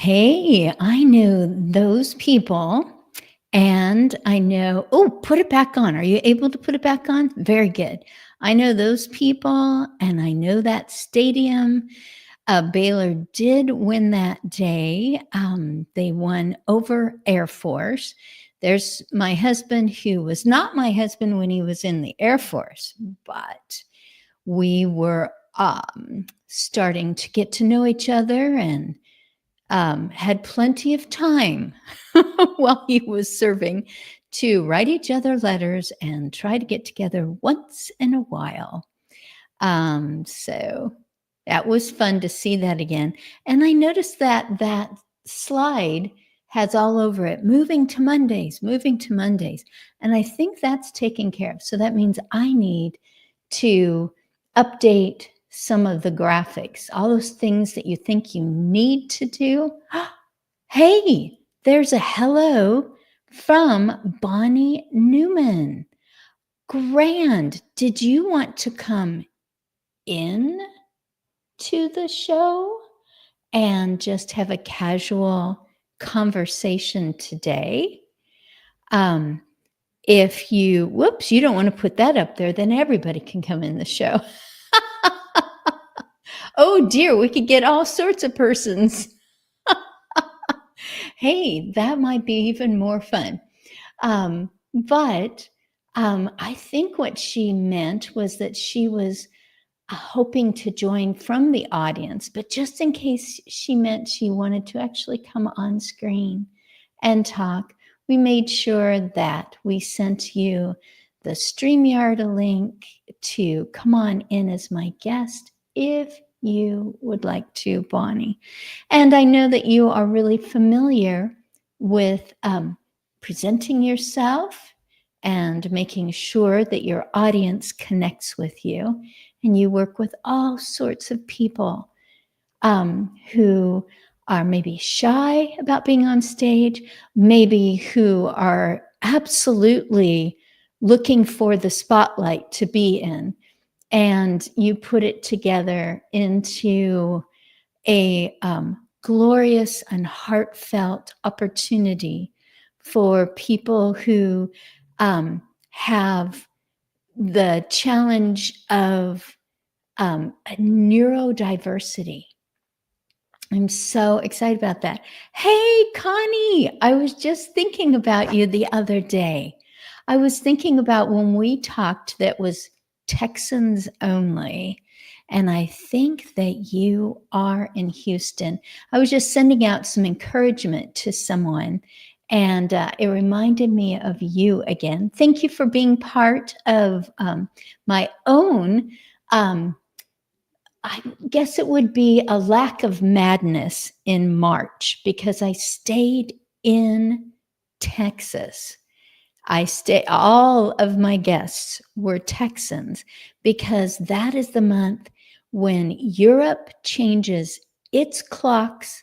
Hey, I know those people, and I know put it back on. Are you able to put it back on? Very good. I know those people, and I know that stadium. Baylor did win that day. They won over Air Force. There's my husband, who was not my husband when he was in the Air Force, but we were starting to get to know each other and had plenty of time while he was serving to write each other letters and try to get together once in a while. So that was fun to see that again. And I noticed that that slide has all over it, moving to Mondays, moving to Mondays. And I think that's taken care of. So that means I need to update some of the graphics, all those things that you think you need to do. Hey, there's a hello from Bonnie Newman. Grand. Did you want to come in to the show and just have a casual conversation today? If you don't want to put that up there, then everybody can come in the show. Oh dear, we could get all sorts of persons. Hey, that might be even more fun. But I think what she meant was that she was hoping to join from the audience, but just in case she meant she wanted to actually come on screen and talk, we made sure that we sent you the StreamYard link to come on in as my guest if you would like to, Bonnie. And I know that you are really familiar with presenting yourself and making sure that your audience connects with you. And you work with all sorts of people who are maybe shy about being on stage, maybe who are absolutely looking for the spotlight to be in. And you put it together into a glorious and heartfelt opportunity for people who have the challenge of neurodiversity. I'm so excited about that. Hey, Connie, I was just thinking about you the other day. I was thinking about when we talked that was Texans only. And I think that you are in Houston. I was just sending out some encouragement to someone, and it reminded me of you again. Thank you for being part of my own, I guess it would be a lack of madness in March, because I stayed in Texas. All of my guests were Texans, because that is the month when Europe changes its clocks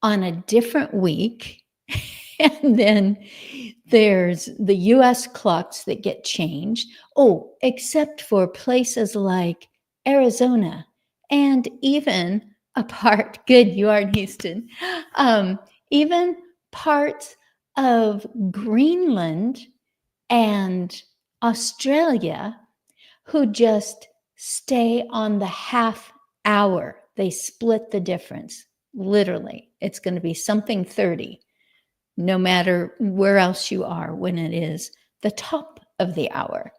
on a different week. And then there's the US clocks that get changed. Oh, except for places like Arizona and even good, you are in Houston, even parts of Greenland and Australia, who just stay on the half hour. They split the difference. Literally, it's going to be something 30, no matter where else you are when it is the top of the hour.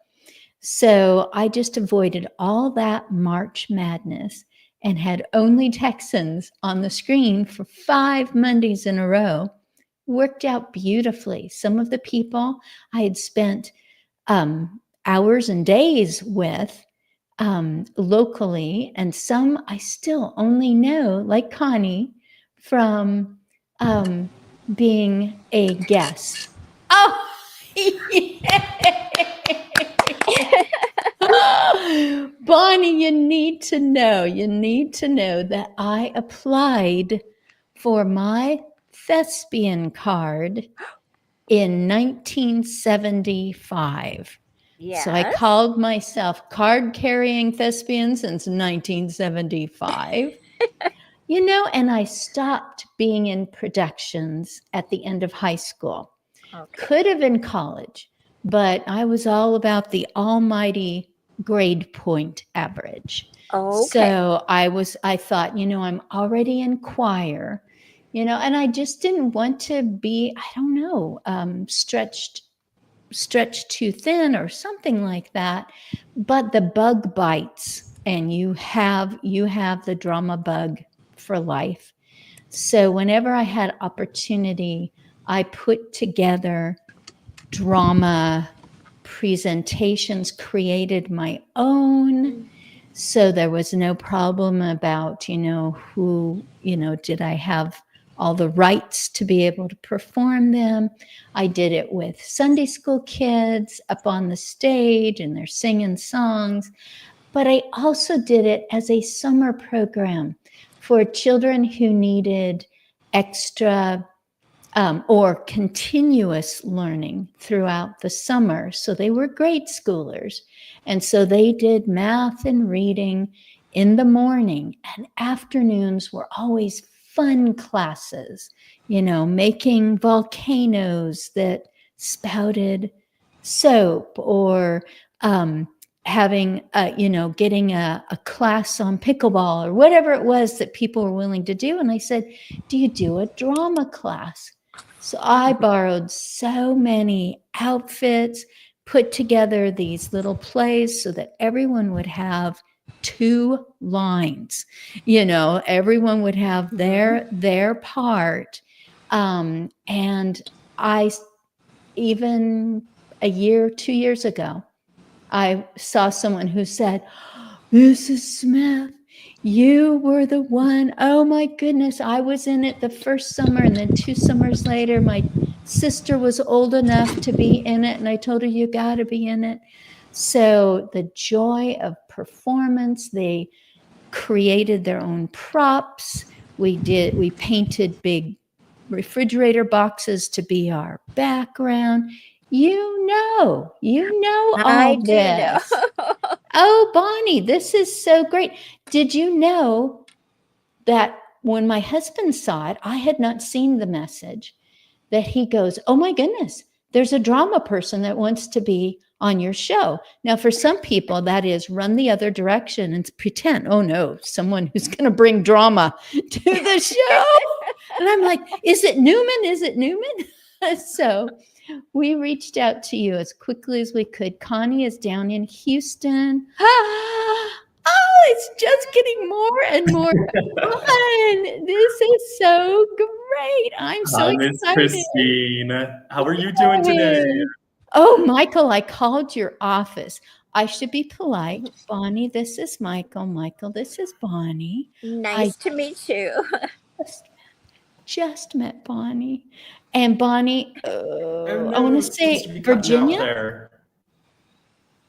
So I just avoided all that March madness and had only Texans on the screen for 5 Mondays in a row. Worked out beautifully. Some of the people I had spent hours and days with locally, and some I still only know, like Connie, from being a guest. Oh, Bonnie, you need to know that I applied for my thespian card in 1975. Yes. So I called myself card-carrying thespian since 1975. And I stopped being in productions at the end of high school. Okay. Could have in college, but I was all about the almighty grade point average. Okay. So I thought, I'm already in choir, and I just didn't want to be, I don't know, stretched too thin or something like that. But the bug bites, and you have the drama bug for life. So whenever I had opportunity, I put together drama presentations, created my own. So there was no problem about, who, did I have all the rights to be able to perform them. I did it with Sunday school kids up on the stage, and they're singing songs. But I also did it as a summer program for children who needed extra or continuous learning throughout the summer. So they were grade schoolers. And so they did math and reading in the morning, and afternoons were always fun classes, making volcanoes that spouted soap, or having, getting a class on pickleball or whatever it was that people were willing to do. And I said, do you do a drama class? So I borrowed so many outfits, put together these little plays so that everyone would have 2 lines. Everyone would have their part. And I, even a year, 2 years ago, I saw someone who said, Mrs. Smith, you were the one. Oh my goodness. I was in it the first summer, and then 2 summers later, my sister was old enough to be in it, and I told her, you got to be in it. So the joy of performance, they created their own props. We painted big refrigerator boxes to be our background. All I this. do know. Oh, Bonnie, this is so great. Did you know that when my husband saw it, I had not seen the message, that he goes, oh my goodness, there's a drama person that wants to be on your show. Now, for some people, that is run the other direction and pretend, oh no, someone who's going to bring drama to the show. And I'm like, is it Newman? Is it Newman? So we reached out to you as quickly as we could. Connie is down in Houston. Oh, it's just getting more and more fun. This is so great. I'm so Hi, Miss excited. Christine. How are you doing today? Oh, Michael, I called your office. I should be polite. Bonnie, this is Michael. Michael, this is Bonnie. Nice to meet you. Just met Bonnie. And Bonnie, Oh, I want no, to it seems say to be cutting out Virginia. there.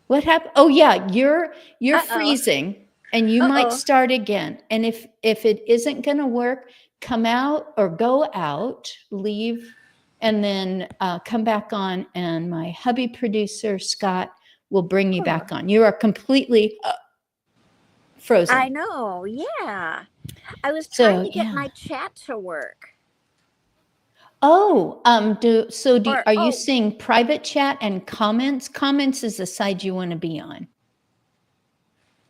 What happened? Oh yeah, you're Uh-oh. freezing, and you might start again. And if it isn't going to work, come out or go out, leave, and then come back on. And my hubby producer Scott will bring you back on. You are completely frozen. I know. Yeah. I was trying to get my chat to work. Oh, are you seeing private chat and comments? Comments is the side you want to be on.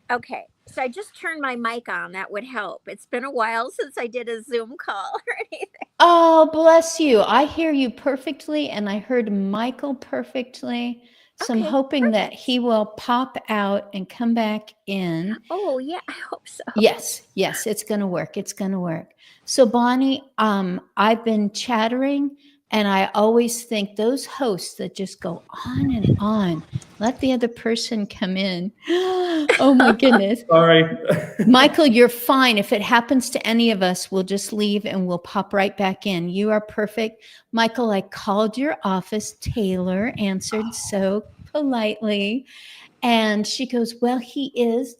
Okay. So I just turned my mic on. That would help. It's been a while since I did a Zoom call or anything. Oh, bless you. I hear you perfectly, and I heard Michael perfectly. So I'm hoping that he will pop out and come back in. Oh, yeah, I hope so. Yes, it's going to work. It's going to work. So Bonnie, I've been chattering, and I always think those hosts that just go on and on, let the other person come in. Oh my goodness. Sorry. Michael, you're fine. If it happens to any of us, we'll just leave and we'll pop right back in. You are perfect. Michael, I called your office. Taylor answered so politely. And she goes, well, he is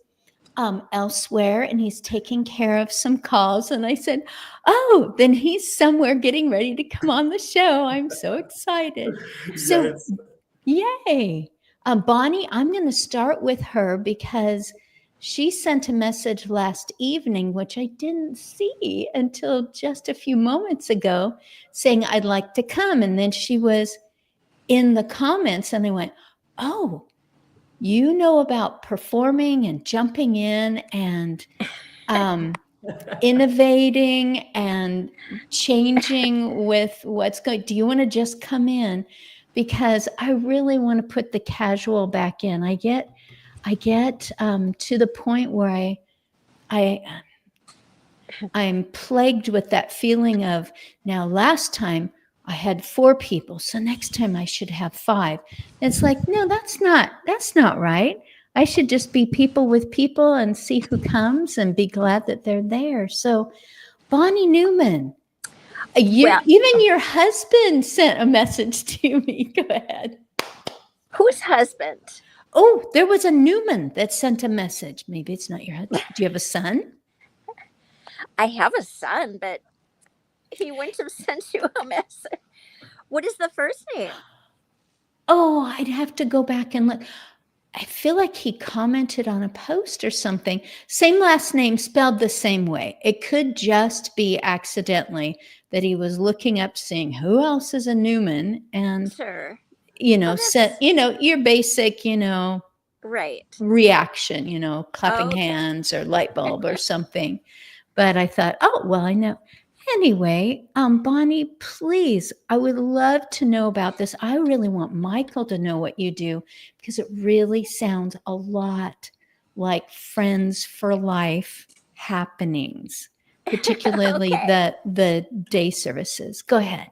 elsewhere, and he's taking care of some calls. And I said, oh, then he's somewhere getting ready to come on the show. I'm so excited. So Yes. yay. Bonnie, I'm going to start with her because she sent a message last evening, which I didn't see until just a few moments ago, saying, I'd like to come. And then she was in the comments and I went, oh, you know about performing and jumping in and innovating and changing with what's going. Do you want to just come in? Because I really want to put the casual back in. I get to the point where I'm plagued with that feeling of, now last time I had 4 people, so next time I should have 5. It's like, no, that's not right. I should just be people with people and see who comes and be glad that they're there. So Bonnie Newman, even your husband sent a message to me. Go ahead. Whose husband? Oh, there was a Newman that sent a message. Maybe it's not your husband. Do you have a son? I have a son, but he wouldn't have sent you a message. What is the first name? Oh, I'd have to go back and look. I feel like he commented on a post or something. Same last name, spelled the same way. It could just be accidentally that he was looking up, seeing who else is a Newman, and sure, set your basic, right reaction, clapping hands or light bulb or something. But I thought, oh, well, I know. Anyway, Bonnie, please, I would love to know about this. I really want Michael to know what you do because it really sounds a lot like Friends for Life happenings, particularly the day services. Go ahead.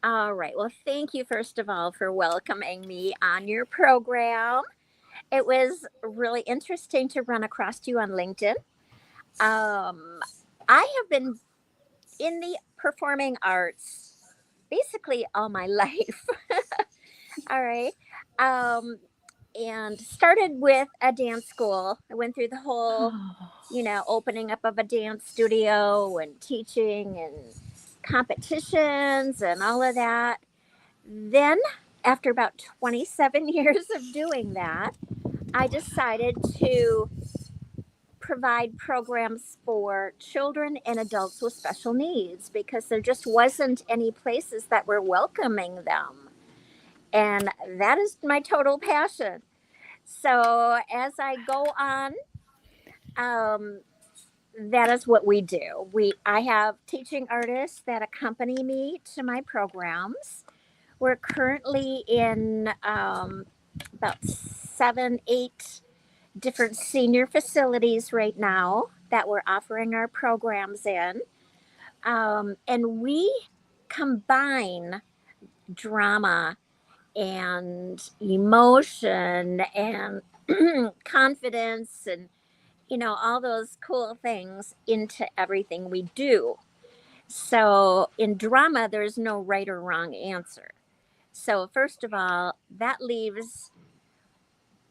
All right. Well, thank you, first of all, for welcoming me on your program. It was really interesting to run across you on LinkedIn. I have been in the performing arts basically all my life. All right. And started with a dance school. I went through the whole, opening up of a dance studio and teaching and competitions and all of that. Then, after about 27 years of doing that, I decided to provide programs for children and adults with special needs because there just wasn't any places that were welcoming them. And that is my total passion. So as I go on, that is what we do. I have teaching artists that accompany me to my programs. We're currently in about 7, 8 different senior facilities right now that we're offering our programs in. And we combine drama and emotion and confidence and, all those cool things into everything we do. So in drama, there's no right or wrong answer. So first of all, that leaves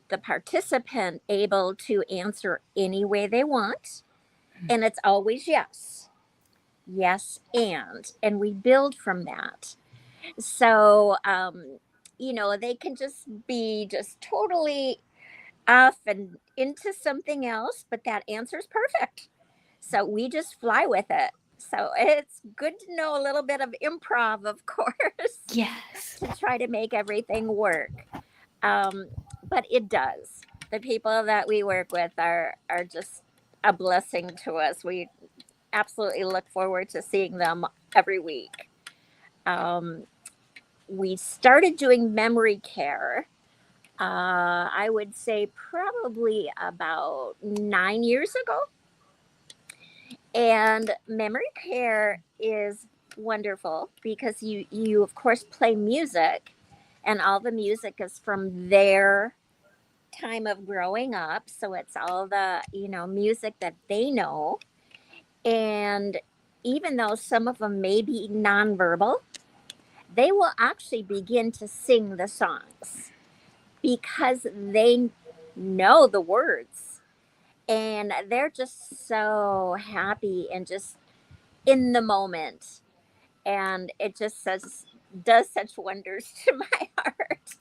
the participant able to answer any way they want. And it's always yes. Yes, and we build from that. So, they can just be just totally off and into something else, but that answer is perfect. So we just fly with it. So it's good to know a little bit of improv, of course. Yes. To try to make everything work. But it does. The people that we work with are just a blessing to us. We absolutely look forward to seeing them every week. We started doing memory care, I would say probably about 9 years ago. And memory care is wonderful because you of course play music, and all the music is from their time of growing up. So it's all the, music that they know. And even though some of them may be nonverbal, they will actually begin to sing the songs because they know the words. And they're just so happy and just in the moment. And it just does such wonders to my heart.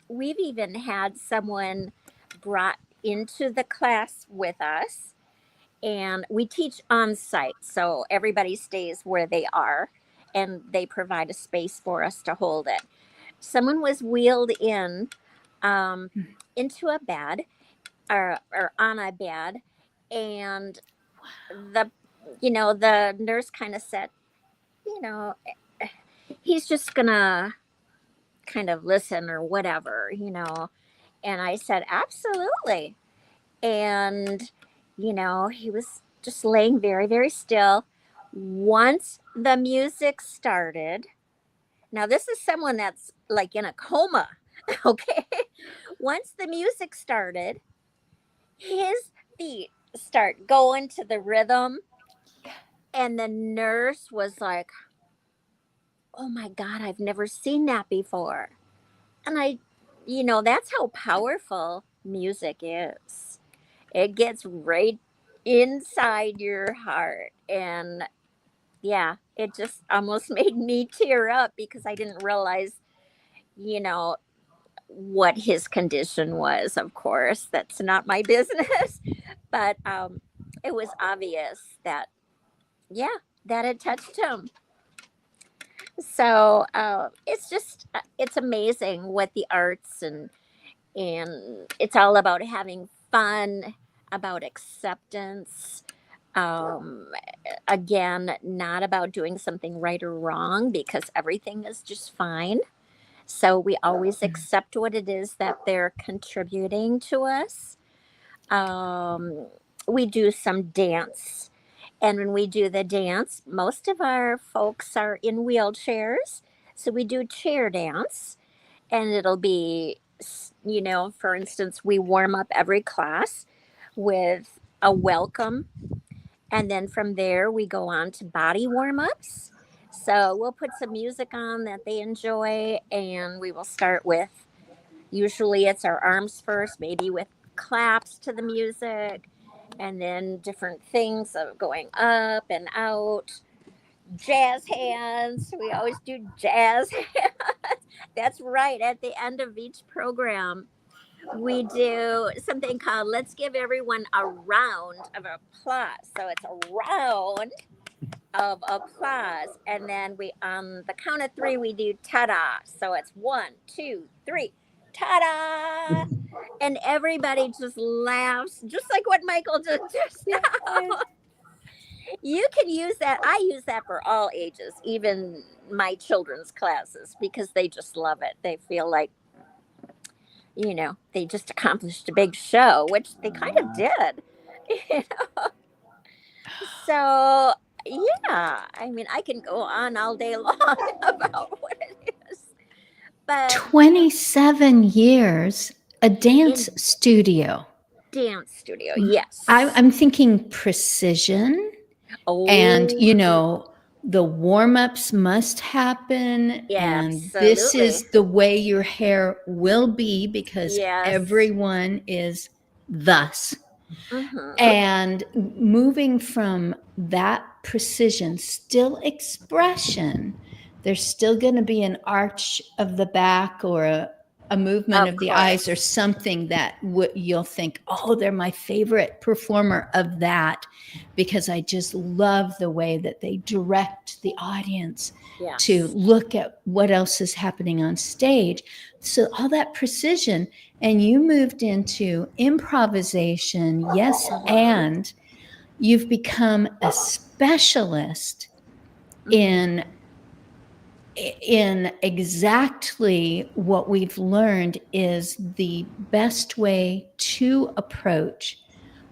We've even had someone brought into the class with us, and we teach on site. So everybody stays where they are, and they provide a space for us to hold it. Someone was wheeled in um, into a bed, or on a bed, and the the nurse kind of said, you know, he's just gonna kind of listen or whatever, And I said, absolutely. And, he was just laying very, very still. Once the music started, now this is someone that's like in a coma, okay? Once the music started, his feet start going to the rhythm. And the nurse was like, oh my God, I've never seen that before. And that's how powerful music is. It gets right inside your heart. And yeah, it just almost made me tear up because I didn't realize, you know, what his condition was. Of course, that's not my business. But it was obvious that, yeah, that it touched him. So it's amazing what the arts and it's all about having fun, about acceptance. Um, Again, not about doing something right or wrong because everything is just fine. So we always accept what it is that they're contributing to us. Um, we do some dance. And when we do the dance, most of our folks are in wheelchairs. So we do chair dance. And it'll be, for instance, we warm up every class with a welcome. And then from there, we go on to body warm ups. So we'll put some music on that they enjoy. And we will start with, usually it's our arms first, maybe with claps to the music. And then different things of going up and out. Jazz hands. We always do jazz hands. That's right. At the end of each program, we do something called Let's Give Everyone a Round of Applause. So it's a round of applause. And then on the count of three, we do ta da. So it's 1, 2, 3, ta da. And everybody just laughs, just like what Michael did just now. You can use that. I use that for all ages, even my children's classes, because they just love it. They feel like, they just accomplished a big show, which they kind of did. You know? So, yeah, I mean, I can go on all day long about what it is. But 27 years, a dance studio. Dance studio, yes. I'm thinking precision. Oh, And, the warm-ups must happen. yeah, And this absolutely. is the way your hair will be because Yes. everyone is thus. Mhm. And moving from that precision, still expression, there's still going to be an arch of the back or a movement of the eyes or something that you'll think, oh, they're my favorite performer of that, because I just love the way that they direct the audience Yes. to look at what else is happening on stage. So all that precision, and you moved into improvisation, yes, and you've become a specialist in exactly what we've learned is the best way to approach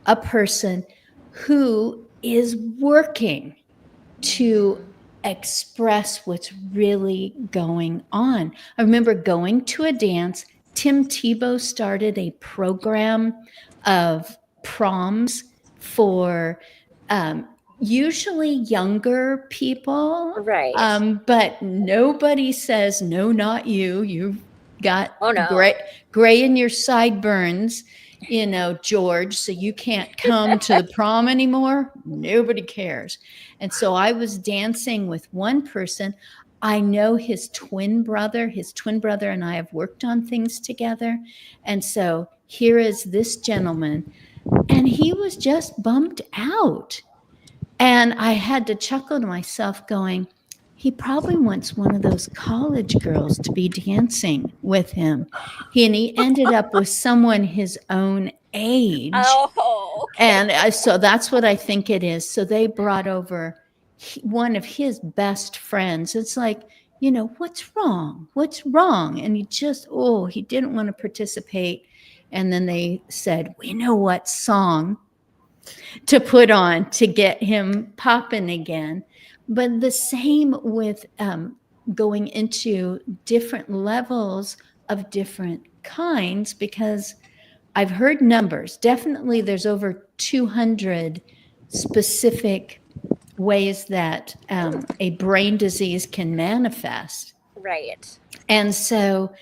a person who is working to express what's really going on. I remember going to a dance. Tim Tebow started a program of proms for usually younger people. Right. But nobody says, no, not you. You've got Oh, no. gray in your sideburns, George, so you can't come to the prom anymore. Nobody cares. And so I was dancing with one person. I know his twin brother and I have worked on things together. And so here is this gentleman, and he was just bummed out. And I had to chuckle to myself, going, he probably wants one of those college girls to be dancing with him. And he ended up with someone his own age. Oh, okay. And so that's what I think it is. So they brought over one of his best friends. It's like, what's wrong? What's wrong? And he didn't want to participate. And then they said, we know what song to put on to get him popping again. But the same with going into different levels of different kinds, because I've heard numbers. Definitely there's over 200 specific ways that a brain disease can manifest. Right. And so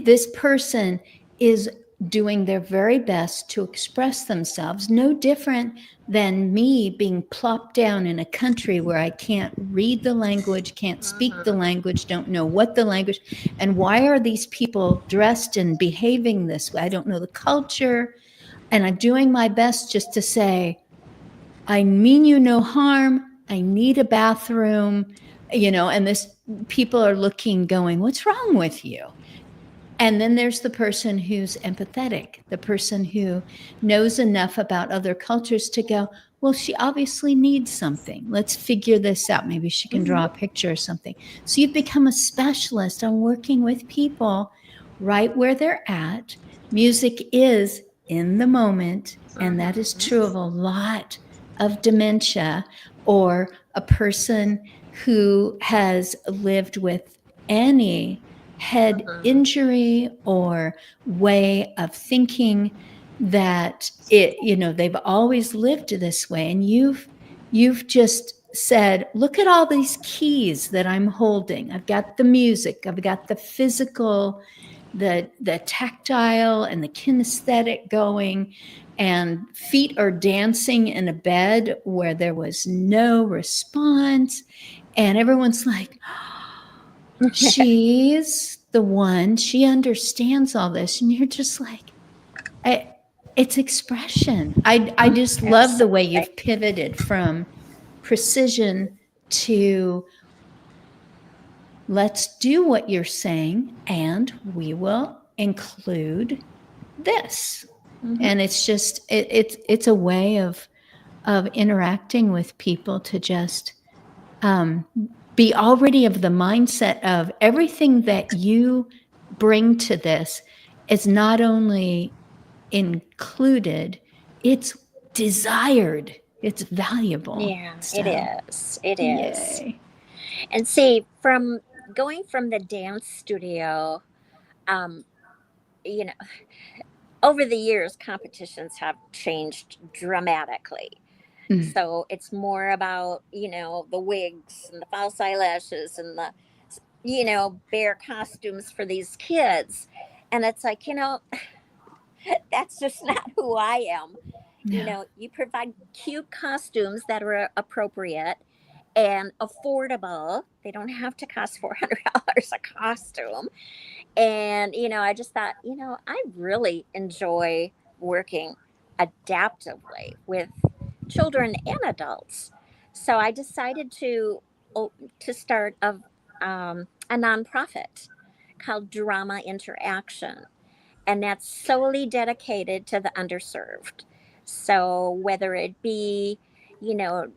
this person is doing their very best to express themselves, no different than me being plopped down in a country where I can't read the language, can't speak the language, don't know what the language, and why are these people dressed and behaving this way? I don't know the culture, and I'm doing my best just to say, I mean you no harm, I need a bathroom, and this people are looking, going, what's wrong with you? And then there's the person who's empathetic, the person who knows enough about other cultures to go, well, she obviously needs something. Let's figure this out. Maybe she can draw a picture or something. So you've become a specialist on working with people right where they're at. Music is in the moment, and that is true of a lot of dementia, or a person who has lived with any head injury or way of thinking that they've always lived this way. And you've just said, look at all these keys that I'm holding. I've got the music, I've got the physical, the tactile and the kinesthetic going, and feet are dancing in a bed where there was no response. And everyone's like, she's the one, she understands all this. And you're just like, it's expression. I just love the way you've pivoted from precision to let's do what you're saying, and we will include this. And it's just it's a way of interacting with people to just be already of the mindset of everything that you bring to this is not only included, it's desired, it's valuable. Yeah, So, it is. It is. yay. And see, from going from the dance studio, um, you know, over the years, competitions have changed dramatically. Mm. So it's more about, the wigs and the false eyelashes and the, bare costumes for these kids. And it's like, that's just not who I am. Yeah. You provide cute costumes that are appropriate and affordable. They don't have to cost $400 a costume. And, I just thought, I really enjoy working adaptively with children and adults. So I decided to start a nonprofit called Drama Interaction, and that's solely dedicated to the underserved. So whether it be, you know,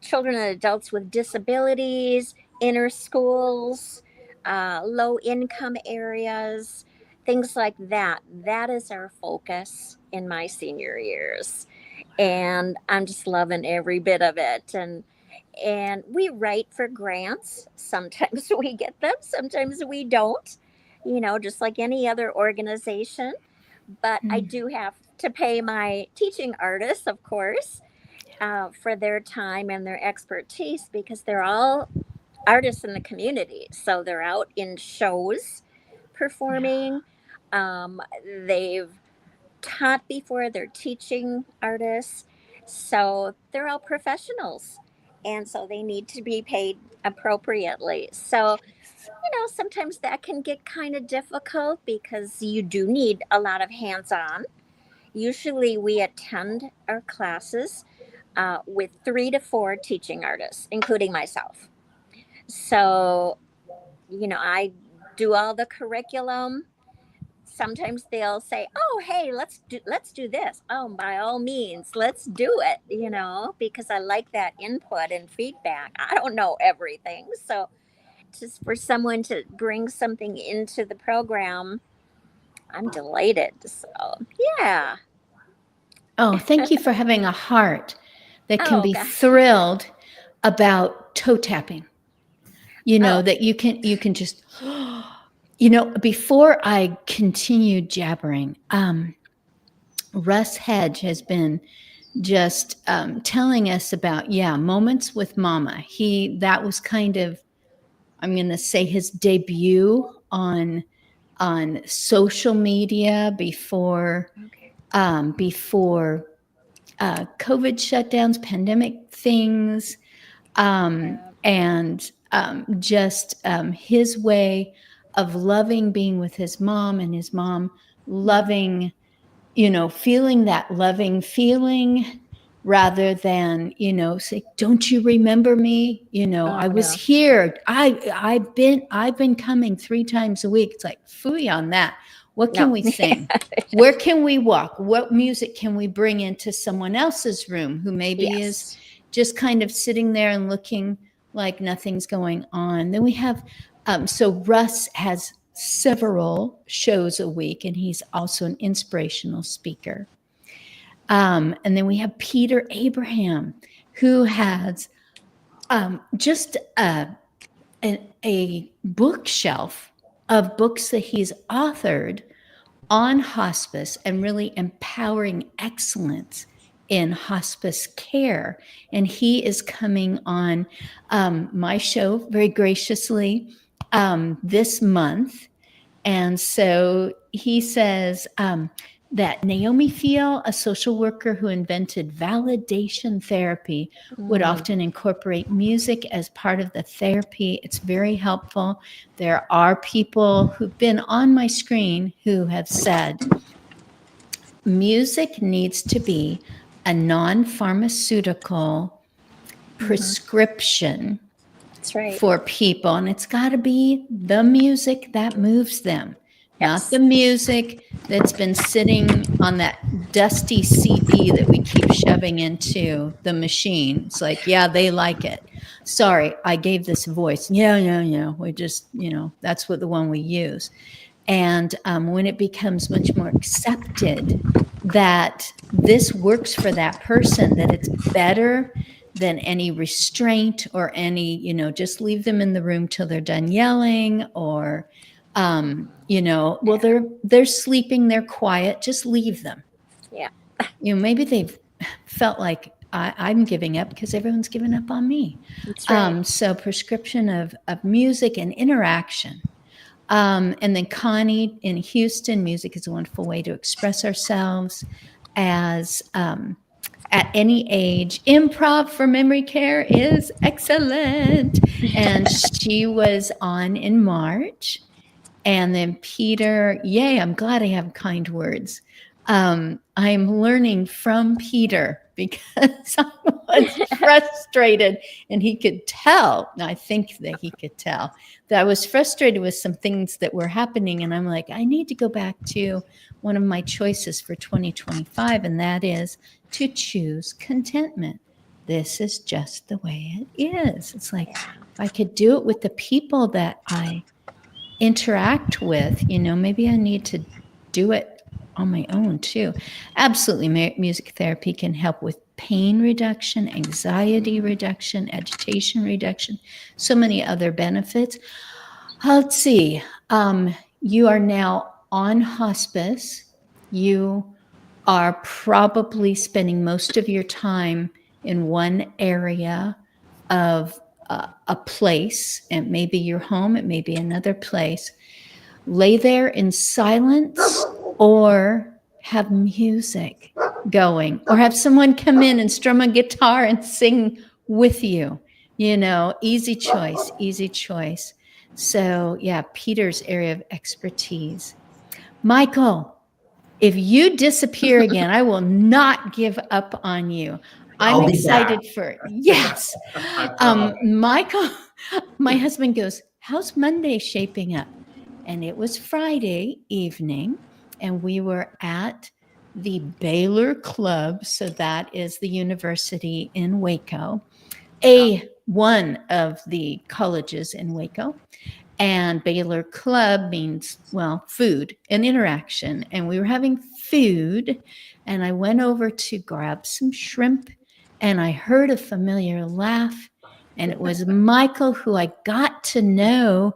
children and adults with disabilities, inner schools, low income areas, things like that. That is our focus in my senior years. And I'm just loving every bit of it. And we write for grants. Sometimes we get them, sometimes we don't, just like any other organization. But I do have to pay my teaching artists, of course, for their time and their expertise, because they're all artists in the community. So they're out in shows performing. They've taught before, they're teaching artists. So they're all professionals. and so they need to be paid appropriately. So, sometimes that can get kind of difficult because you do need a lot of hands on. Usually, we attend our classes with 3 to 4 teaching artists, including myself. So, I do all the curriculum. Sometimes they'll say, "Oh, hey, let's do this." Oh, by all means, let's do it. Because I like that input and feedback. I don't know everything, so just for someone to bring something into the program, I'm delighted. So, yeah. Oh, thank you for having a heart that can Oh be gosh. thrilled about toe tapping. Oh. That you can just, before I continue jabbering, Russ Hedge has been just telling us about, Moments with Mama. That was kind of, I'm going to say, his debut on social media before Okay. before COVID shutdowns, pandemic things, and just his way of loving being with his mom, and his mom loving, feeling that loving feeling, rather than, say, "Don't you remember me? I was No. here. I've been coming 3 times a week." It's like, phooey on that. What can No. we sing? Where can we walk? What music can we bring into someone else's room who maybe is Yes. just kind of sitting there and looking like nothing's going on? Then we have, so Russ has several shows a week, and he's also an inspirational speaker. And then we have Peter Abraham, who has just a bookshelf of books that he's authored on hospice and really empowering excellence in hospice care. And he is coming on my show very graciously this month. And so he says that Naomi Fiel, a social worker who invented validation therapy, would often incorporate music as part of the therapy. It's very helpful. There are people who've been on my screen who have said music needs to be a non-pharmaceutical prescription. That's right. For people, and it's got to be the music that moves them, not the music that's been sitting on that dusty CD that we keep shoving into the machine. It's like, yeah, they like it. Sorry, I gave this voice. Yeah. We just, that's what the one we use. And when it becomes much more accepted that this works for that person, that it's better than any restraint or any, just leave them in the room till they're done yelling, or, well, they're sleeping, they're quiet, just leave them. Yeah. Maybe they've felt like I'm giving up because everyone's given up on me. That's right. So prescription of music and interaction. And then Connie in Houston, music is a wonderful way to express ourselves as at any age. Improv for memory care is excellent. And she was on in March. And then Peter, yay, I'm glad I have kind words. I'm learning from Peter because I was frustrated, and he could tell, I think that he could tell, that I was frustrated with some things that were happening. And I'm like, I need to go back to one of my choices for 2025, and that is to choose contentment. This is just the way it is. It's like, if I could do it with the people that I interact with, maybe I need to do it on my own too. Absolutely. Music therapy can help with pain reduction, anxiety reduction, agitation reduction, so many other benefits. Let's see. You are now on hospice. You are probably spending most of your time in one area of a place, and maybe your home, it may be another place. Lay there in silence, or have music going, or have someone come in and strum a guitar and sing with you. Easy choice, easy choice. So yeah, Peter's area of expertise. Michael, if you disappear again, I will not give up on you. I'm I'll be excited back. for it. Yes. I promise. Michael, my husband goes, how's Monday shaping up? And it was Friday evening, and we were at the Baylor Club. So that is the university in Waco, one of the colleges in Waco. And Baylor Club means, well, food and interaction. And we were having food, and I went over to grab some shrimp, and I heard a familiar laugh. And it was Michael, who I got to know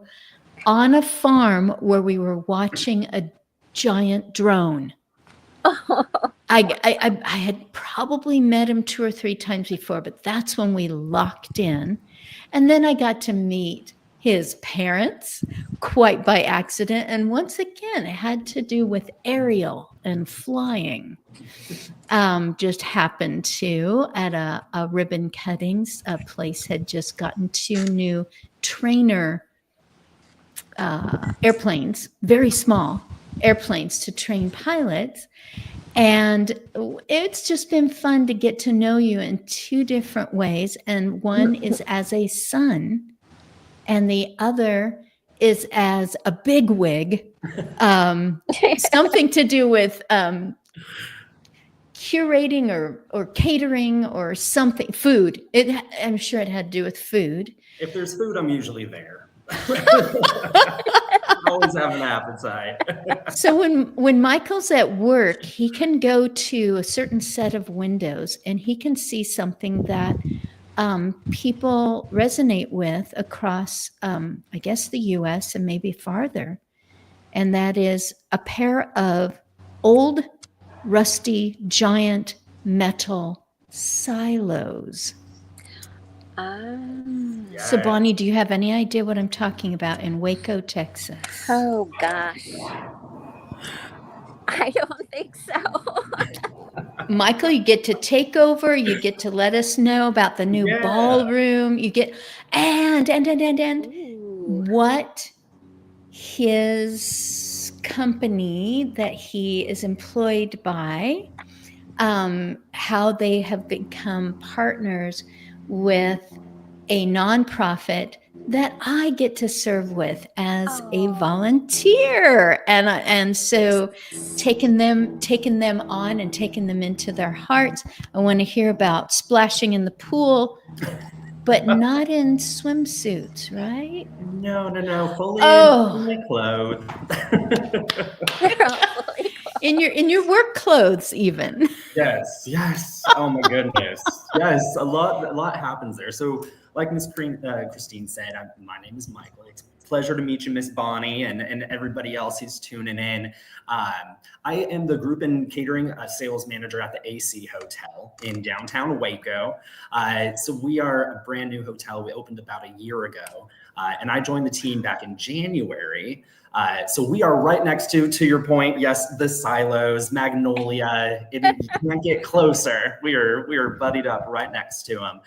on a farm where we were watching a giant drone. I had probably met him 2 or 3 times before, but that's when we locked in. And then I got to meet his parents quite by accident. And once again, it had to do with aerial and flying. Just happened to, at a ribbon cuttings, a place had just gotten 2 new trainer airplanes, very small airplanes to train pilots. And it's just been fun to get to know you in 2 different ways. And one is as a son, and the other is as a bigwig, something to do with curating or catering or something, food. I'm sure it had to do with food. If there's food, I'm usually there. I always have an appetite. So when Michael's at work, he can go to a certain set of windows, and he can see something that people resonate with across, I guess, the U.S. and maybe farther. And that is a pair of old, rusty, giant metal silos. So, Bonnie, do you have any idea what I'm talking about in Waco, Texas? Oh, gosh. I don't think so. Michael, you get to take over. You get to let us know about the new ballroom. You get and Ooh. what his company that he is employed by, how they have become partners with a nonprofit that I get to serve with as a volunteer, and so taking them on and taking them into their hearts. I want to hear about splashing in the pool, but not in swimsuits, right? No. Fully clothed. In your work clothes, even. Yes. Oh my goodness. Yes, a lot happens there. So, like Miss Christine said, my name is Michael. It's a pleasure to meet you, Miss Bonnie, and everybody else who's tuning in. I am the group and catering sales manager at the AC Hotel in downtown Waco. So we are a brand new hotel. We opened about a year ago, and I joined the team back in January. So we are right next to your point. Yes, the silos, Magnolia. You can't get closer. We are buddied up right next to them.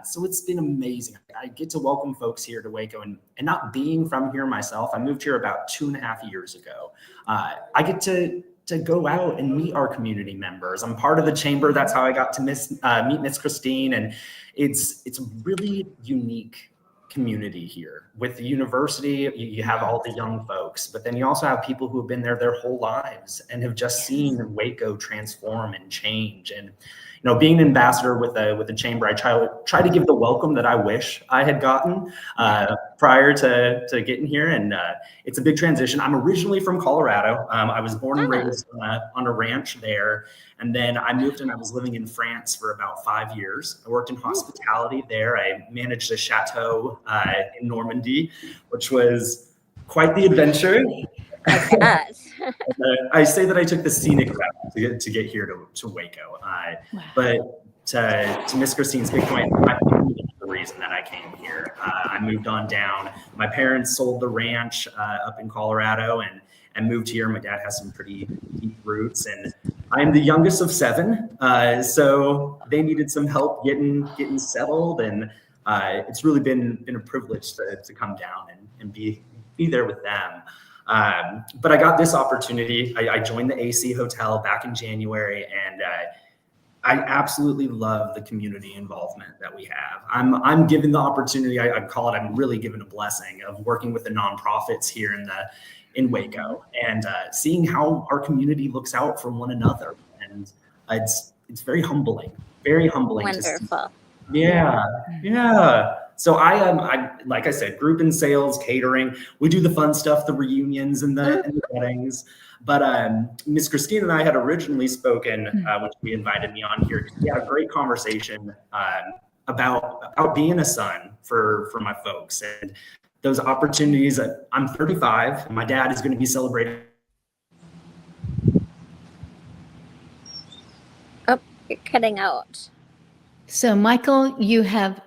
So it's been amazing. I get to welcome folks here to Waco, and not being from here myself, I moved here about 2.5 years ago. I get to go out and meet our community members. I'm part of the chamber. That's how I got to meet Miss Christine, and it's a really unique community here. With the university, you have all the young folks, but then you also have people who have been there their whole lives and have just seen Waco transform and change. And being an ambassador with the chamber, I try to give the welcome that I wish I had gotten prior to getting here. And it's a big transition. I'm originally from Colorado. I was born and raised on a ranch there. And then I moved and I was living in France for about 5 years. I worked in hospitality there. I managed a chateau in Normandy, which was quite the adventure. I say that I took the scenic route to get here to Waco. But to Miss Christine's big point, my family is the reason that I came here. I moved on down. My parents sold the ranch up in Colorado and moved here. My dad has some pretty deep roots, and I'm the youngest of 7, so they needed some help getting settled, and it's really been a privilege to come down and be there with them. But I got this opportunity. I joined the AC Hotel back in January, and I absolutely love the community involvement that we have. I'm given the opportunity. I call it. I'm really given a blessing of working with the nonprofits here in Waco, and seeing how our community looks out for one another, and it's very humbling, very humbling. Wonderful. Yeah. So I like I said, group and sales, catering. We do the fun stuff, the reunions and the weddings. But Miss Christine and I had originally spoken when she invited me on here. We had a great conversation about being a son for my folks, and those opportunities. I'm 35. My dad is going to be celebrating. Oh, you're cutting out. So, Michael, you have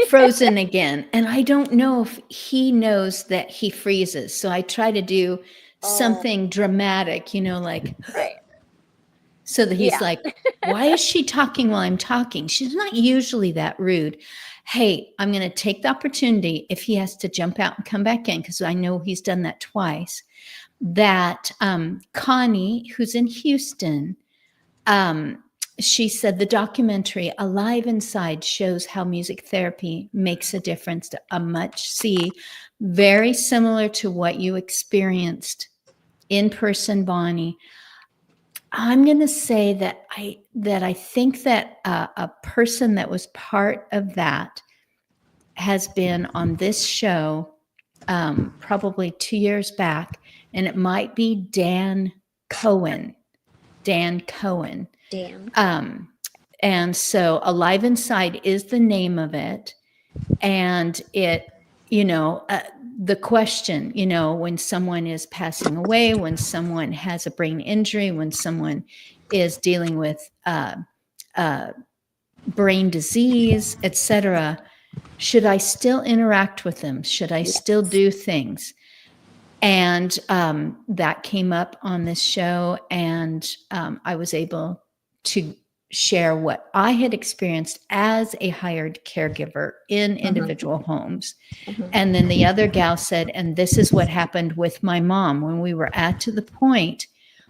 frozen again. And I don't know if he knows that he freezes. So I try to do something dramatic, like, right. So that he's like, why is she talking while I'm talking? She's not usually that rude. Hey, I'm going to take the opportunity if he has to jump out and come back in, because I know he's done that twice, that Connie, who's in Houston, she said the documentary Alive Inside shows how music therapy makes a difference to a much see, very similar to what you experienced in person, Bonnie. I'm going to say that I think that a person that was part of that has been on this show probably 2 years back, and it might be Dan Cohen. Dan. And so Alive Inside is the name of it. And it, the question, when someone is passing away, when someone has a brain injury, when someone is dealing with brain disease, etc., should I still interact with them? Should I still do things? And that came up on this show, and I was able to share what I had experienced as a hired caregiver in individual homes. And then the other gal said, and this is what happened with my mom when we were to the point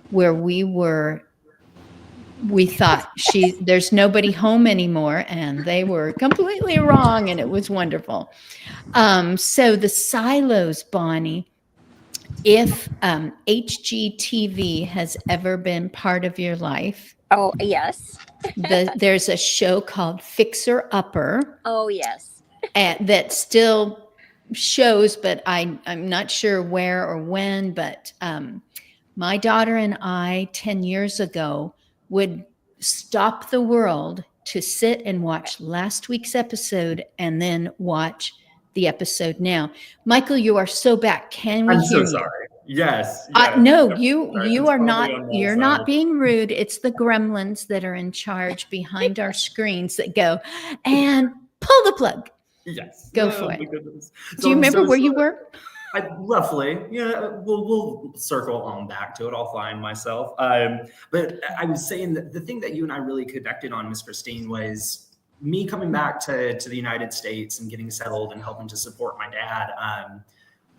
where we thought there's nobody home anymore, and they were completely wrong, and it was wonderful. So the silos, Bonnie, if HGTV has ever been part of your life. Oh, yes. There's a show called Fixer Upper. Oh, yes. That still shows, but I'm not sure where or when, but my daughter and I 10 years ago would stop the world to sit and watch last week's episode and then watch the episode now. Michael, you are so back. Can we hear you? I'm so sorry. Yes. No, you are not. You're not being rude. It's the gremlins that are in charge behind our screens that go and pull the plug. Yes. Go for it. Do you remember where you were? Roughly. Yeah. We'll circle on back to it. I'll find myself. But I was saying that the thing that you and I really connected on, Miss Christine, was me coming back to the United States and getting settled and helping to support my dad.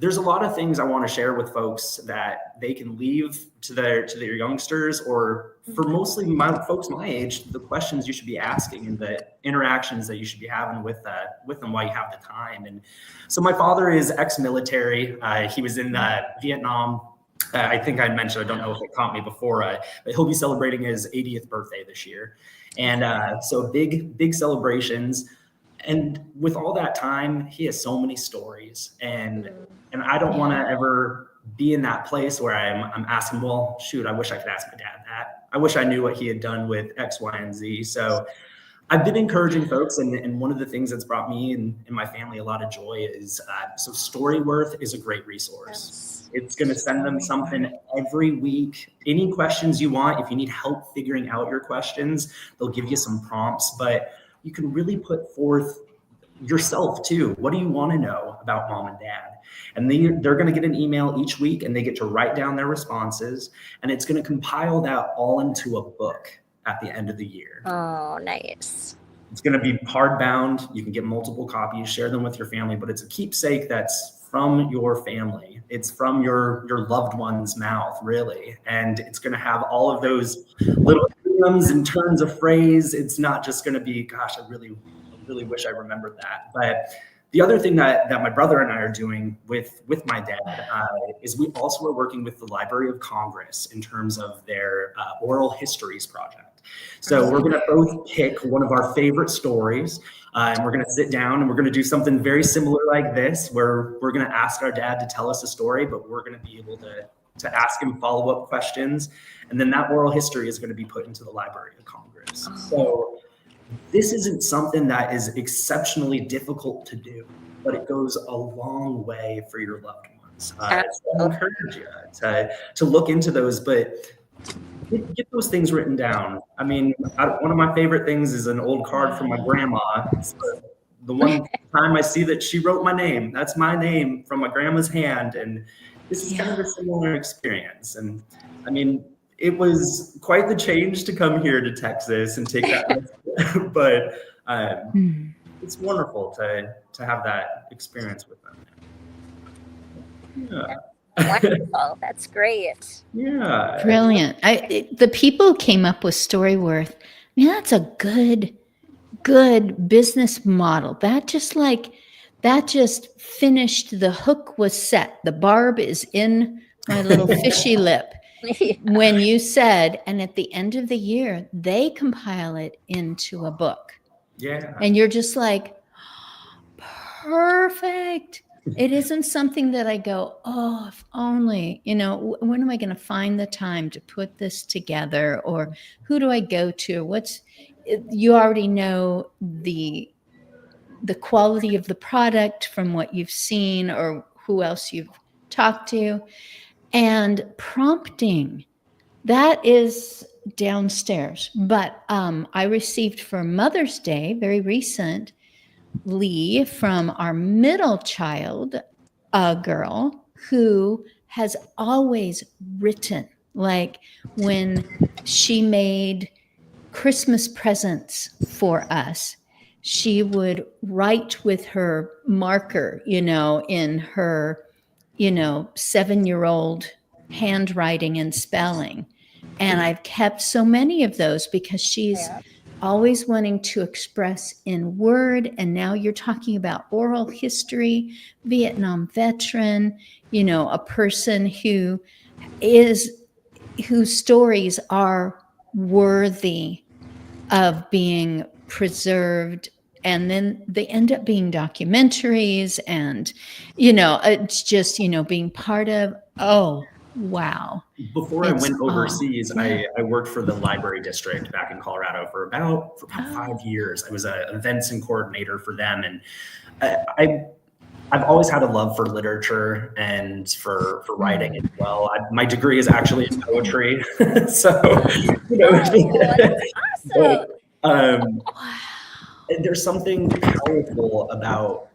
There's a lot of things I want to share with folks that they can leave to their youngsters, or for mostly folks my age, the questions you should be asking and the interactions that you should be having with them while you have the time. And so my father is ex-military. He was in Vietnam. I think I mentioned, I don't know if it caught me before, but he'll be celebrating his 80th birthday this year. And so big celebrations. And with all that time, he has so many stories, and I don't want to ever be in that place where I'm asking, well, shoot, I wish I could ask my dad that. I wish I knew what he had done with X, Y, and Z. So I've been encouraging folks, and one of the things that's brought me and my family a lot of joy is, so Storyworth is a great resource. It's going to send them something every week. Any questions you want, if you need help figuring out your questions, they'll give you some prompts, but you can really put forth yourself too. What do you want to know about mom and dad? And then they're going to get an email each week, and they get to write down their responses, and it's going to compile that all into a book at the end of the year. Oh, nice. It's going to be hardbound. You can get multiple copies, share them with your family, but it's a keepsake that's from your family. It's from your loved one's mouth, really. And it's going to have all of those little idioms and turns of phrase. It's not just going to be, gosh, I really wish I remembered that. But the other thing that my brother and I are doing with my dad is we also are working with the Library of Congress in terms of their oral histories project. So we're going to both pick one of our favorite stories, and we're going to sit down and we're going to do something very similar like this, where we're going to ask our dad to tell us a story, but we're going to be able to ask him follow-up questions. And then that oral history is going to be put into the Library of Congress. So this isn't something that is exceptionally difficult to do, but it goes a long way for your loved ones. So I encourage you to look into those, but get those things written down. I mean, one of my favorite things is an old card from my grandma. The one time I see that she wrote my name, that's my name from my grandma's hand. And this is kind of a similar experience. And I mean, it was quite the change to come here to Texas and take that risk. But it's wonderful to have that experience with them. Yeah. Wonderful. That's great. Yeah. Brilliant. The people came up with StoryWorth. I mean, that's a good business model. That just finished. The hook was set. The barb is in my little fishy lip. When you said, and at the end of the year, they compile it into a book. Yeah. And you're just like, perfect. It isn't something that I go, oh, if only, when am I going to find the time to put this together? Or who do I go to? You already know the quality of the product from what you've seen or who else you've talked to. And prompting, that is downstairs. But I received for Mother's Day, very recent, Lee, from our middle child, a girl who has always written. Like when she made Christmas presents for us, she would write with her marker, in her, 7-year-old handwriting and spelling. And I've kept so many of those because she's always wanting to express in word. And now you're talking about oral history, Vietnam veteran, a person whose stories are worthy of being preserved. And then they end up being documentaries and, it's just, being part of, wow. Before I went overseas, I worked for the library district back in Colorado for about 5 years. I was an events and coordinator for them. And I've always had a love for literature and for writing as well. My degree is actually in poetry. So, that's awesome. There's something powerful about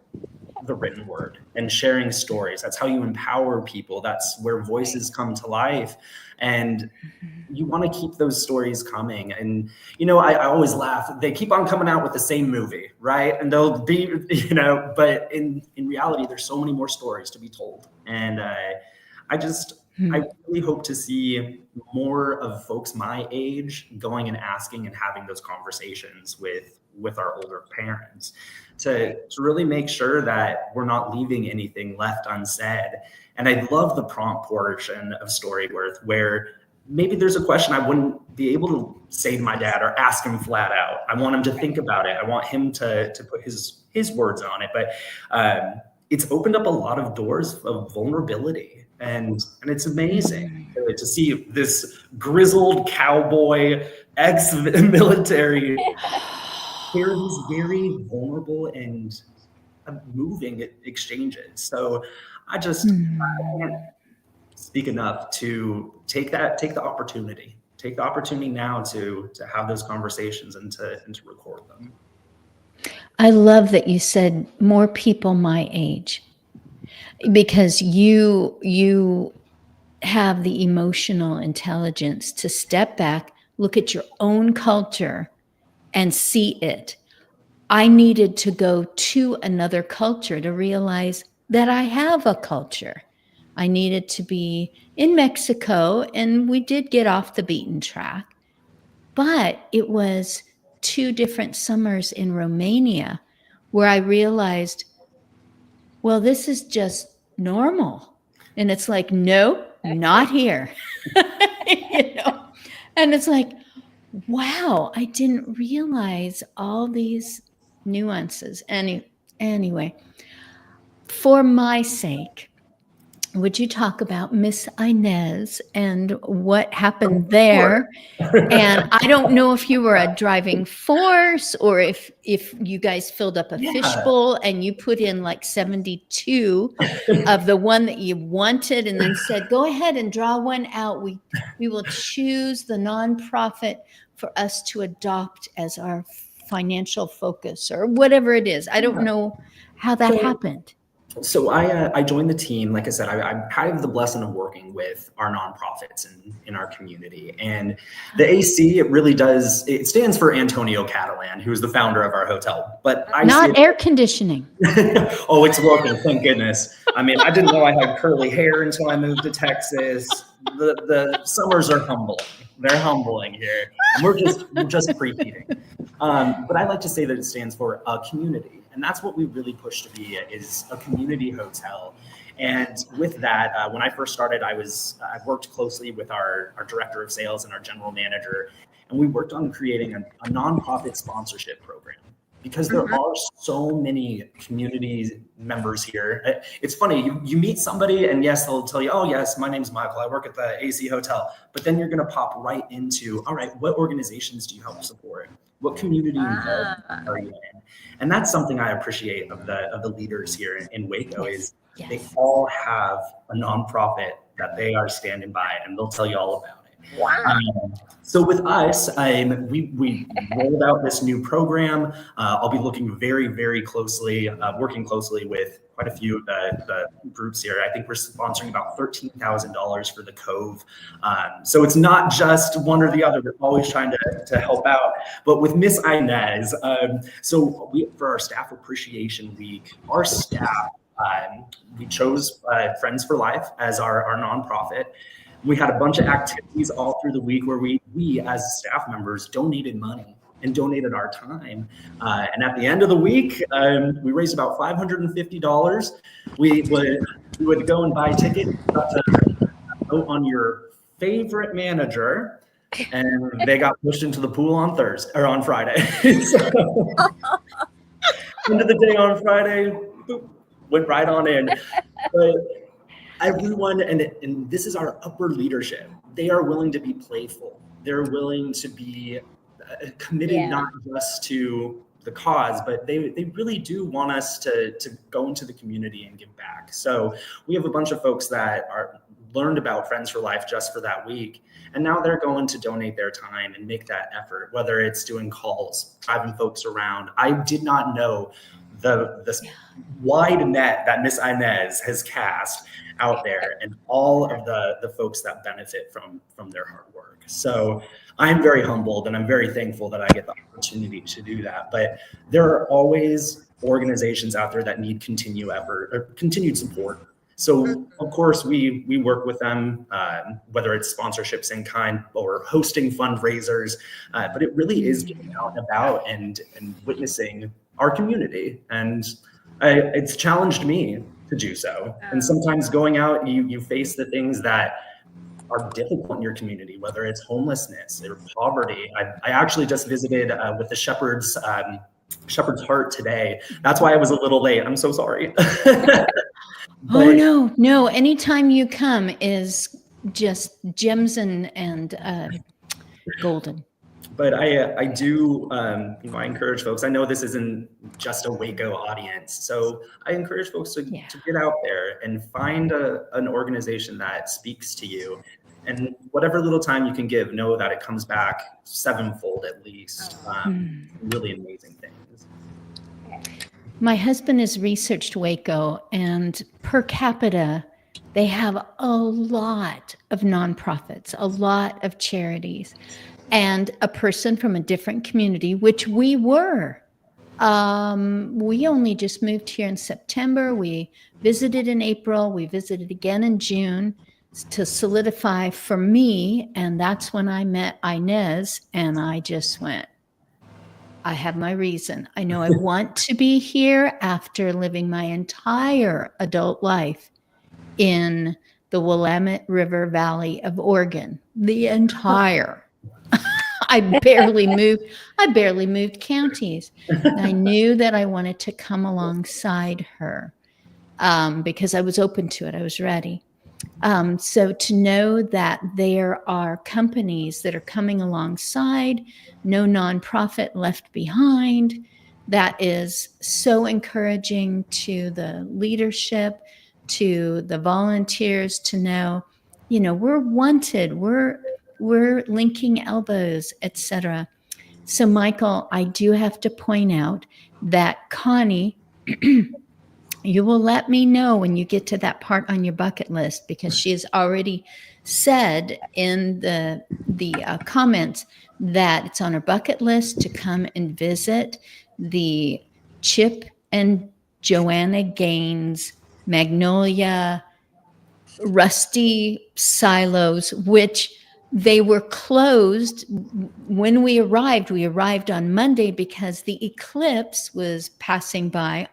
the written word and sharing stories. That's how you empower people. That's where voices come to life. And you want to keep those stories coming. And, I always laugh. They keep on coming out with the same movie, right? And they'll be, but in reality, there's so many more stories to be told. And I really hope to see more of folks my age going and asking and having those conversations with our older parents to really make sure that we're not leaving anything left unsaid. And I love the prompt portion of StoryWorth, where maybe there's a question I wouldn't be able to say to my dad or ask him flat out. I want him to think about it. I want him to put his words on it. But it's opened up a lot of doors of vulnerability. And it's amazing to see this grizzled cowboy, ex-military share these very vulnerable and moving exchanges. So I can't speak enough to take the opportunity now to have those conversations and to record them. I love that you said more people my age, because you have the emotional intelligence to step back, look at your own culture and see it. I needed to go to another culture to realize that I have a culture. I needed to be in Mexico, and we did get off the beaten track, but it was 2 different summers in Romania where I realized, well, this is just normal. And it's like, no, not here. You know? And it's like, wow, I didn't realize all these nuances. Anyway, for my sake, would you talk about Miss Inez and what happened there? And I don't know if you were a driving force, or if you guys filled up a Yeah. fishbowl and you put in like 72 of the one that you wanted, and then said, go ahead and draw one out. We will choose the nonprofit for us to adopt as our financial focus, or whatever it is. I don't know how that happened. So I joined the team. Like I said, I have the blessing of working with our nonprofits in our community. And the AC, it really does, it stands for Antonio Catalan, who's the founder of our hotel. But I Not air conditioning. Oh, it's working, thank goodness. I mean, I didn't know I had curly hair until I moved to Texas. The summers are humbling. They're humbling here. And we're just preheating. But I like to say that it stands for a community. And that's what we really push to be, is a community hotel. And with that, when I first started, I worked closely with our director of sales and our general manager, and we worked on creating a nonprofit sponsorship program, because there are so many community members here. It's funny, you meet somebody and yes, they'll tell you, oh yes, my name's Michael, I work at the AC Hotel. But then you're gonna pop right into, all right, what organizations do you help support? What community involvement are you in? And that's something I appreciate of the leaders here in Waco, is they all have a nonprofit that they are standing by, and they'll tell you all about it. Wow. So with us, we rolled out this new program. I'll be looking very, very closely, working closely with quite a few of the groups here. I think we're sponsoring about $13,000 for the Cove. So it's not just one or the other. We're always trying to help out. But with Miss Inez, so for our Staff Appreciation Week, our staff, we chose Friends for Life as our nonprofit. We had a bunch of activities all through the week where we as staff members donated money and donated our time. And at the end of the week, we raised about $550. We would go and buy tickets, vote on your favorite manager, and they got pushed into the pool on Thursday or on Friday. So, end of the day on Friday, boop, went right on in. But everyone, and this is our upper leadership, they are willing to be playful. They're willing to be committed, not just to the cause, but they really do want us to go into the community and give back. So we have a bunch of folks that learned about Friends for Life just for that week, and now they're going to donate their time and make that effort, whether it's doing calls, driving folks around. I did not know the wide net that Miss Inez has cast out there, and all of the folks that benefit from their hard work. So I'm very humbled, and I'm very thankful that I get the opportunity to do that. But there are always organizations out there that need continued effort or continued support. So of course we work with them, whether it's sponsorships in kind or hosting fundraisers, but it really is getting out and about and witnessing our community. And it's challenged me to do so. And sometimes going out, you face the things that are difficult in your community, whether it's homelessness or poverty. I actually just visited with the Shepherd's Heart today. That's why I was a little late. I'm so sorry. Oh no! Anytime you come is just gems and golden. But I do, I encourage folks. I know this isn't just a Waco audience, so I encourage folks to get out there and find an organization that speaks to you, and whatever little time you can give, know that it comes back sevenfold at least. Really amazing things. My husband has researched Waco, and per capita, they have a lot of nonprofits, a lot of charities, and a person from a different community, which we were. We only just moved here in September. We visited in April. We visited again in June to solidify for me. And that's when I met Inez, and I just went, I have my reason. I know I want to be here after living my entire adult life in the Willamette River Valley of Oregon. The entire. I barely moved counties. I knew that I wanted to come alongside her because I was open to it. I was ready. So to know that there are companies that are coming alongside, no nonprofit left behind, that is so encouraging to the leadership, to the volunteers, to know, we're wanted, we're linking elbows, etc. So Michael, I do have to point out that Connie, you will let me know when you get to that part on your bucket list, because she has already said in the comments that it's on her bucket list to come and visit the Chip and Joanna Gaines Magnolia Rusty silos, which they were closed when we arrived. We arrived on Monday because the eclipse was passing by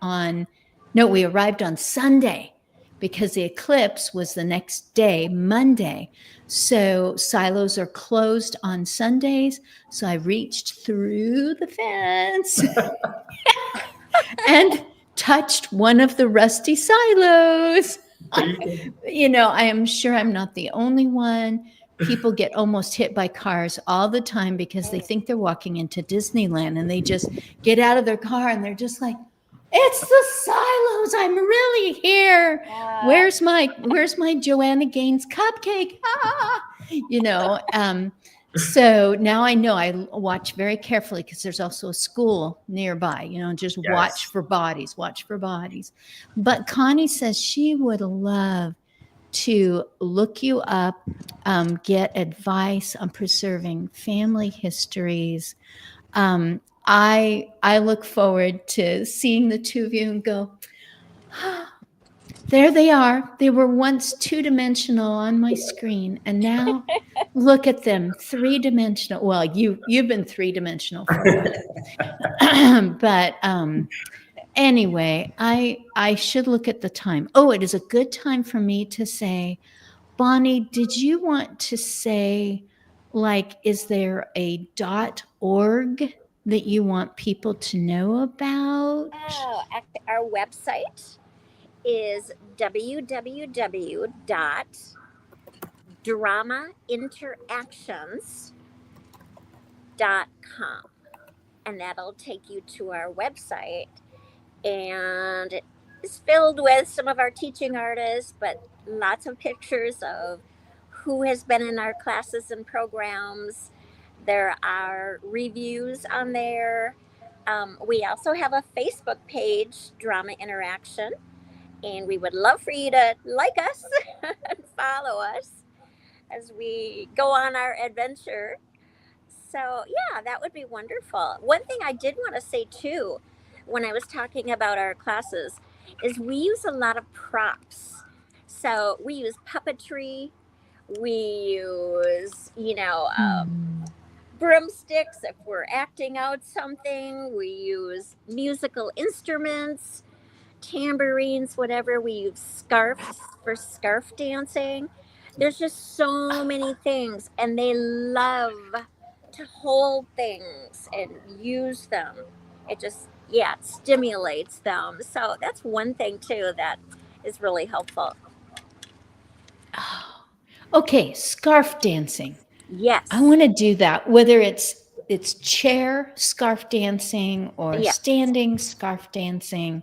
we arrived on Sunday because the eclipse was the next day, Monday. So silos are closed on Sundays. So I reached through the fence and touched one of the rusty silos. I am sure I'm not the only one. People get almost hit by cars all the time because they think they're walking into Disneyland, and they just get out of their car and they're just like, it's the silos. I'm really here. Where's my Joanna Gaines cupcake? So now I know I watch very carefully because there's also a school nearby, just Yes. watch for bodies. But Connie says she would love to look you up, get advice on preserving family histories. I look forward to seeing the two of you and go, there they are. They were once 2-dimensional on my screen, and now look at them, 3-dimensional. Well, you've been 3-dimensional for a minute. But anyway, I should look at the time. Oh, it is a good time for me to say, Bonnie, did you want to say, is there a .org that you want people to know about? Oh, our website is www.dramainteractions.com, and that'll take you to our website, and it's filled with some of our teaching artists, but lots of pictures of who has been in our classes and programs. There are reviews on there. We also have a Facebook page, Drama Interaction, and we would love for you to like us and follow us as we go on our adventure. So, yeah, that would be wonderful. One thing I did want to say too, when I was talking about our classes, is we use a lot of props. So, we use puppetry, we use, broomsticks if we're acting out something, we use musical instruments, tambourines, whatever. We use scarves for scarf dancing. There's just so many things, and they love to hold things and use them. It just, it stimulates them. So that's one thing too that is really helpful. Oh, okay, scarf dancing. Yes. I want to do that, whether it's chair scarf dancing or standing scarf dancing.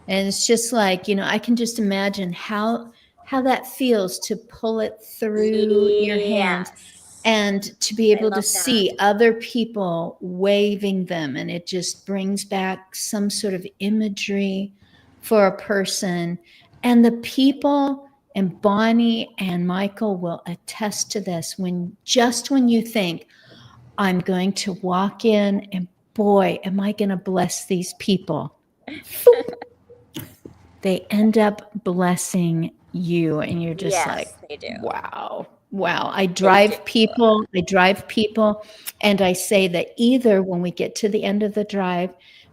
And it's just like, I can just imagine how that feels to pull it through your hands. And to be able to love see other people waving them, and it just brings back some sort of imagery for a person. And the people, and Bonnie and Michael will attest to this, when you think, I'm going to walk in and boy, am I going to bless these people. They end up blessing you, and you're just like, they do. wow. I drive people, and I say that either when we get to the end of the drive,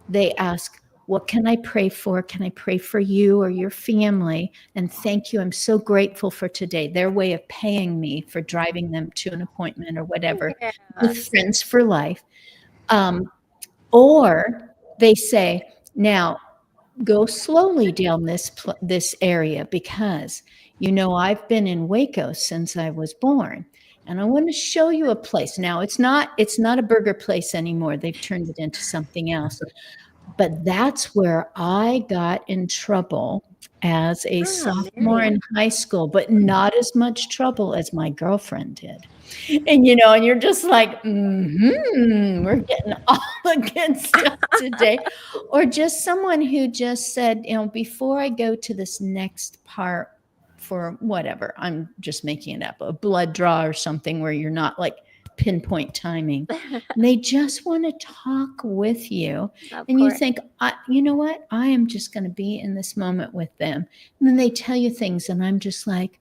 they ask, what can I pray for? Can I pray for you or your family? And thank you. I'm so grateful for today. Their way of paying me for driving them to an appointment or whatever with Friends for Life. Or they say, now go slowly down this area, because I've been in Waco since I was born, and I want to show you a place. Now it's not a burger place anymore. They've turned it into something else. But that's where I got in trouble as a sophomore in high school, but not as much trouble as my girlfriend did. And and you're just like, we're getting all the good stuff today. Or just someone who just said, before I go to this next part for whatever, I'm just making it up, a blood draw or something where you're not like pinpoint timing. And they just want to talk with you. And you think, you know what? I am just going to be in this moment with them. And then they tell you things, and I'm just like,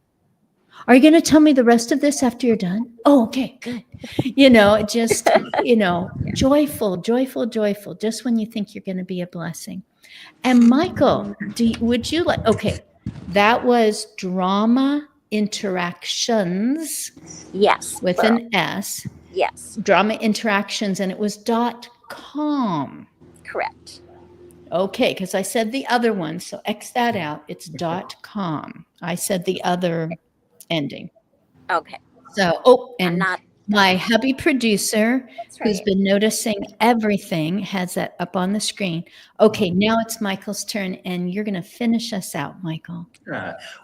are you going to tell me the rest of this after you're done? Oh, okay, good. Just, joyful, just when you think you're going to be a blessing. And Michael, would you like, okay, that was drama interactions. Yes. With an S. Yes. Drama interactions, and it was .com. Correct. Okay, because I said the other one, so X that out. It's .com. I said the other ending. Okay. So, and my hubby producer, who's been noticing everything, has that up on the screen. Okay, now it's Michael's turn, and you're going to finish us out, Michael.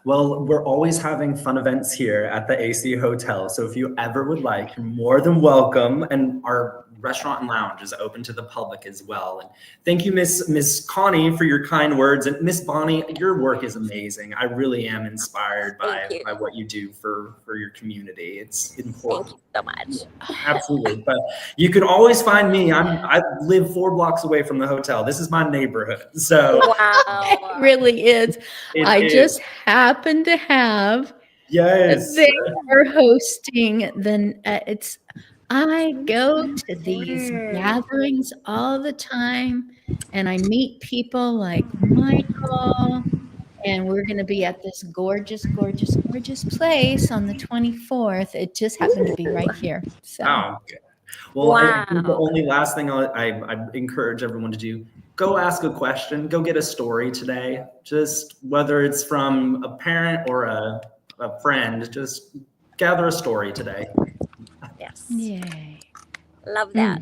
Well, we're always having fun events here at the AC Hotel. So if you ever would like, you're more than welcome. And our restaurant and lounge is open to the public as well. And thank you, Miss Connie, for your kind words. And Miss Bonnie, your work is amazing. I really am inspired by what you do for your community. It's important. Thank you so much. Absolutely. But you can always find me. I live 4 blocks away from the hotel. This is my neighborhood. So wow. It really is. I just happen to have. Yes. They are hosting. I go to these gatherings all the time, and I meet people like Michael, and we're going to be at this gorgeous, gorgeous, gorgeous place on the 24th. It just happened to be right here. So. Oh, okay. Well, I think the only last thing I encourage everyone to do, go ask a question, go get a story today. Just whether it's from a parent or a friend, just gather a story today. Yes. Yay. Love that.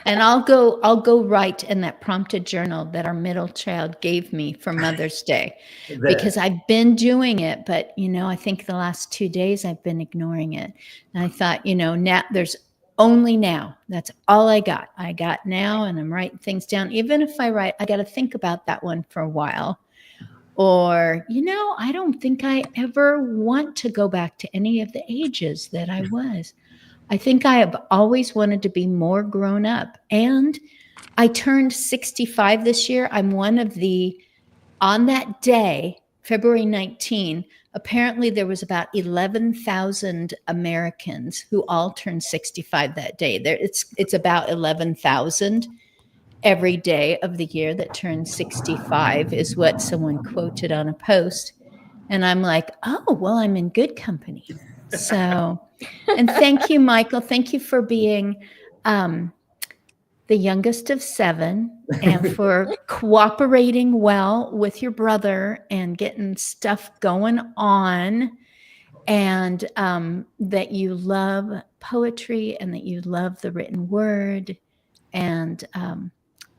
And I'll go write in that prompted journal that our middle child gave me for Mother's Day, because I've been doing it, but I think the last 2 days I've been ignoring it. And I thought, now there's only now. That's all I got. I got now, and I'm writing things down. Even if I write, I got to think about that one for a while. Or, I don't think I ever want to go back to any of the ages that I was. I think I have always wanted to be more grown up. And I turned 65 this year. I'm one of on that day, February 19, apparently there was about 11,000 Americans who all turned 65 that day. It's about 11,000 every day of the year that turns 65 is what someone quoted on a post. And I'm like, oh, well, I'm in good company. So, and thank you, Michael. Thank you for being the youngest of 7 and for cooperating well with your brother and getting stuff going on, and that you love poetry and that you love the written word, and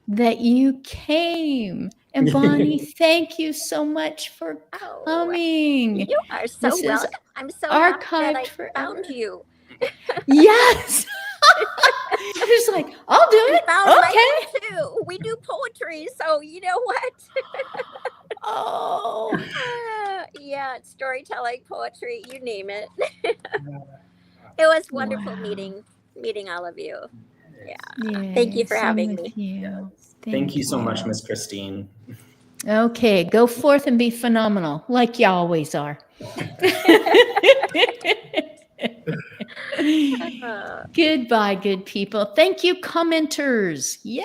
that you came. And Bonnie, thank you so much for coming. You are so welcome. I'm so happy that I found you. Yes. It's like, I'll do We it. found Okay. Michael too. We do poetry, so you know what? Oh, Yeah, storytelling, poetry, you name it. It was wonderful wow. meeting all of you. Yeah. Yeah. Thank you for Same having with me. you. Thank you so much, you. Miss Christine. Okay, go forth and be phenomenal, like you always are. Uh, Goodbye, good people. Thank you, commenters. Yay!